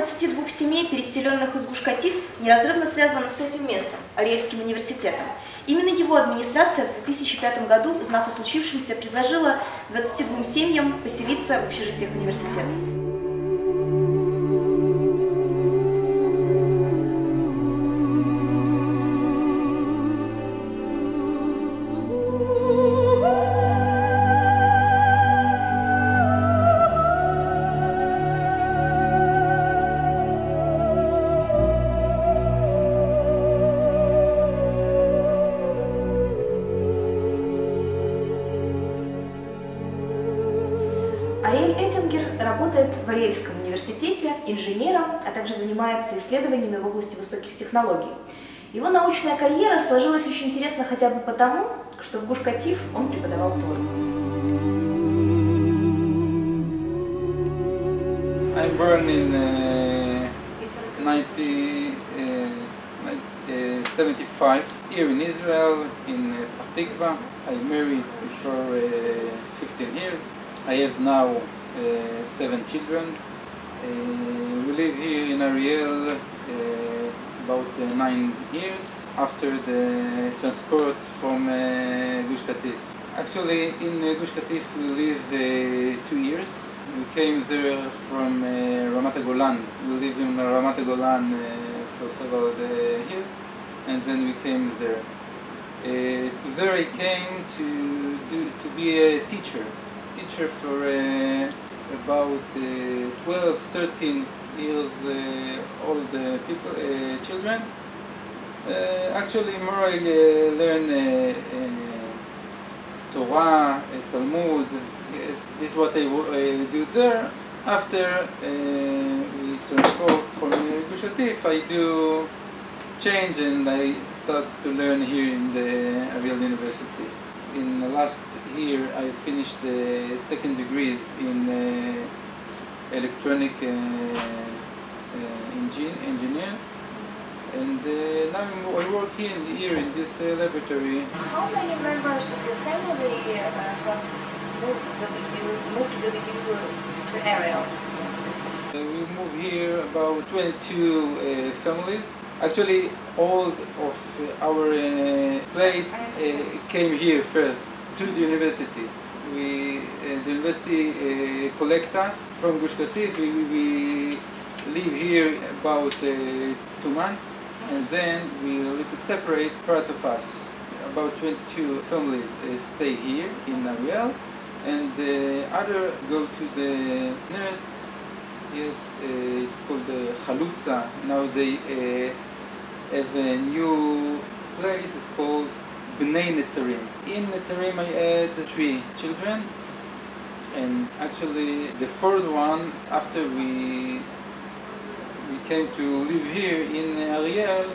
22 семей, переселенных из Гуш Катиф, неразрывно связано с этим местом, Ариельским университетом. Именно его администрация в 2005 году, узнав о случившемся, предложила 22 семьям поселиться в общежитиях университета. Работает в Ариельском университете инженером, а также занимается исследованиями в области высоких технологий. Его научная карьера сложилась очень интересно хотя бы потому, что в Гуш Катиф он преподавал Тору. I was born in 1975 here in Israel, in Tikva. I married before 15 years. I have now 7 children. We live here in Ariel about 9 years after the transport from Gush Kатif. Actually, in Gush Kатif we live 2 years. We came there from Ramat Golan. We lived in Ramat Golan for several years, and then we came there. There I came to be a teacher for about 12-13 years old children. Actually, more I learn Torah, Talmud. Yes, this is what I do there. After we transfer from Gush Kатif, I do change and I start to learn here in the Ariel University. In the last year, I finished the second degrees in electronic engineer, and now I work here in this laboratory. How many members of your family have moved with you to Ariel? We moved here about 22 families. Actually, all of our place came here first to the university. The university collect us from Gush Kатif. We live here about 2 months, and then we little separate part of us. About 22 families stay here in Ariel, and the other go to the nurse. Yes, it's called the Chalutza. Now they have a new place it's called Bnei Netzarim. In Netzarim I had 3 children, and actually the 4th one, after we came to live here in Ariel,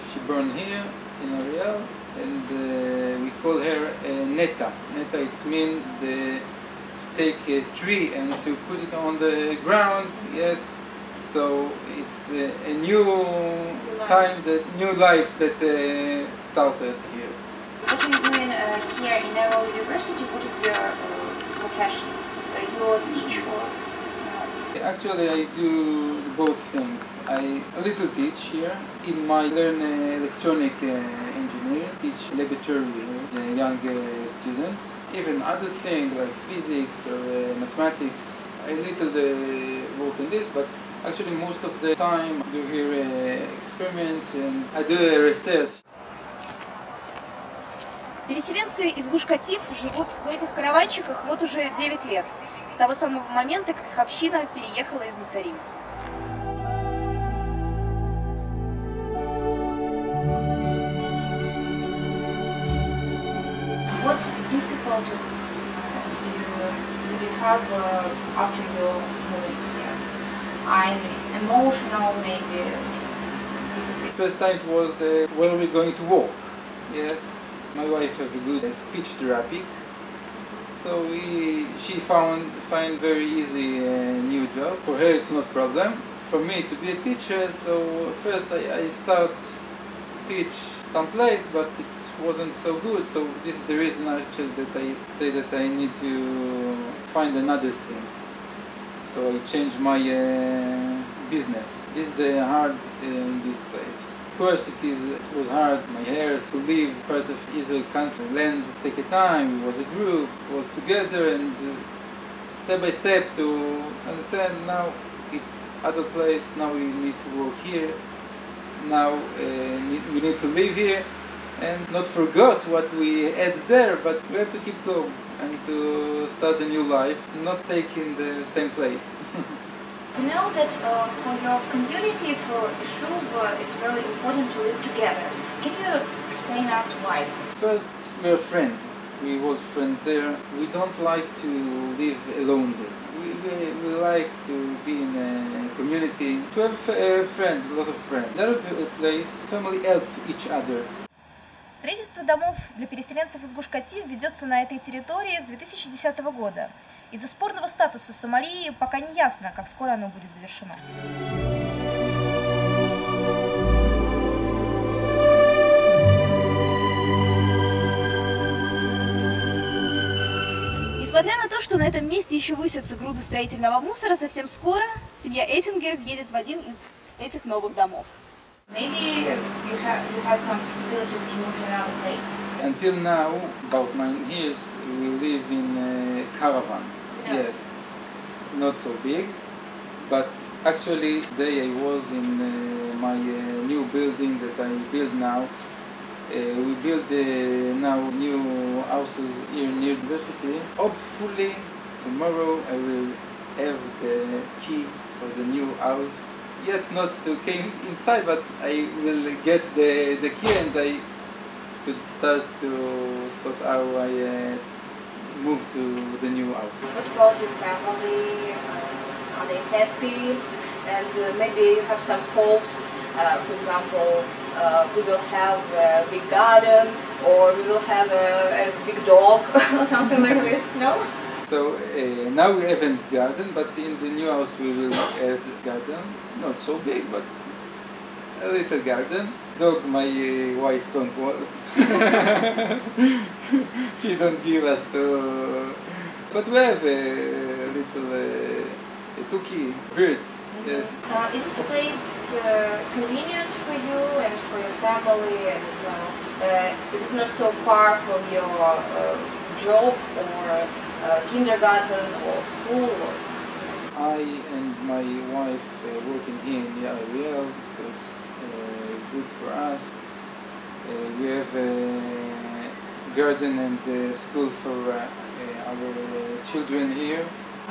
she born here in Ariel, and we call her Neta. Neta, it means to take a tree and to put it on the ground. Yes. So it's a new time, new life that started here. What are you doing here in Ariel University? What is your profession? You teach or? Actually, I do both things. I a little teach here. In my learn electronic engineer, teach laboratory young students. Even other things like physics or mathematics. I little work on this, but actually, most of the time I do here experiment and I do research. Переселенцы из Гуш Катиф живут в этих караванчиках вот уже 9 лет, с того самого момента, как их община переехала из Нецарима. What difficulties did you have after you moved here? I'm emotional, maybe difficult. First time it was where we're going to walk. Yes, my wife has a good speech therapy, so she find very easy new job. For her it's not problem. For me to be a teacher, so first I start to teach some place, but it wasn't so good. So this is the reason actually that I say that I need to find another thing. So I changed my business. This is the hard in this place. Of course, it was hard. My heirs to live part of Israel country, land take a time. It was a group, it was together, and step by step to understand. Now it's other place. Now we need to work here. Now we need to live here, and not forget what we had there. But we have to keep going and to start a new life, not taking the same place. We know that for your community, for Yishuv, it's very important to live together. Can you explain us why? First, we're friends. We was friends there. We don't like to live alone there. We like to be in a community, to have a friend, a lot of friends. Another place, family help each other. Строительство домов для переселенцев из Гуш Катиф ведется на этой территории с 2010 года. Из-за спорного статуса Самарии пока не ясно, как скоро оно будет завершено. Несмотря на то, что на этом месте еще высятся груды строительного мусора, совсем скоро семья Эттингер въедет в один из этих новых домов. Maybe you had some possibilities to move to another place. Until now, about 9 years, we live in a caravan. Yeah. Yes, not so big, but actually today I was in my new building that I build now. We build now new houses here near the university. Hopefully tomorrow I will have the key for the new house. Yet not to came inside, but I will get the key and I could start to sort how I move to the new house. What about your family? Are they happy? And maybe you have some hopes. For example, we will have a big garden, or we will have a big dog, something like this. No? So now we haven't garden, but in the new house we will add garden. Not so big, but a little garden. Dog, my wife don't want. She don't give us to. But we have a little turkey, birds. Yes. Is this place convenient for you and for your family? And is it not so far from your job or kindergarten or school? I and my wife working here in МАСА-Ариель, so it's good for us. We have a garden and a school for our children here.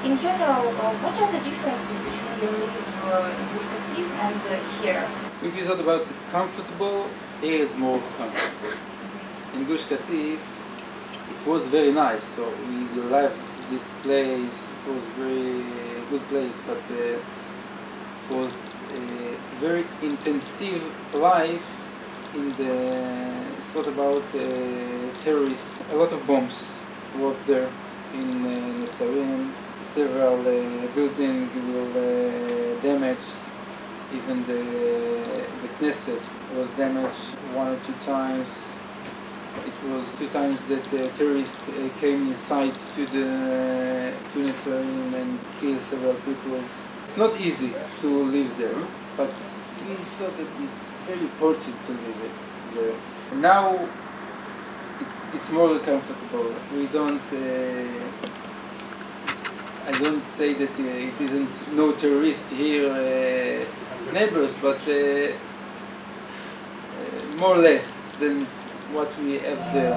In general, what are the differences between you live in Gush Kатif and here? If you thought about comfortable, here is more comfortable. In Gush Kатif, it was very nice, so we loved this place. It was very good place, but it was a very intensive life in the thought about terrorists. A lot of bombs were there in Netzarim. Several buildings were damaged. Even the Knesset was damaged 1 or 2 times. It was 2 times that terrorists came inside to Netzarim and killed several people. It's not easy to live there, but we thought that it's very important to live there. Now it's more comfortable. We don't. I don't say that it isn't no terrorist here, neighbors, but more or less than what we have there.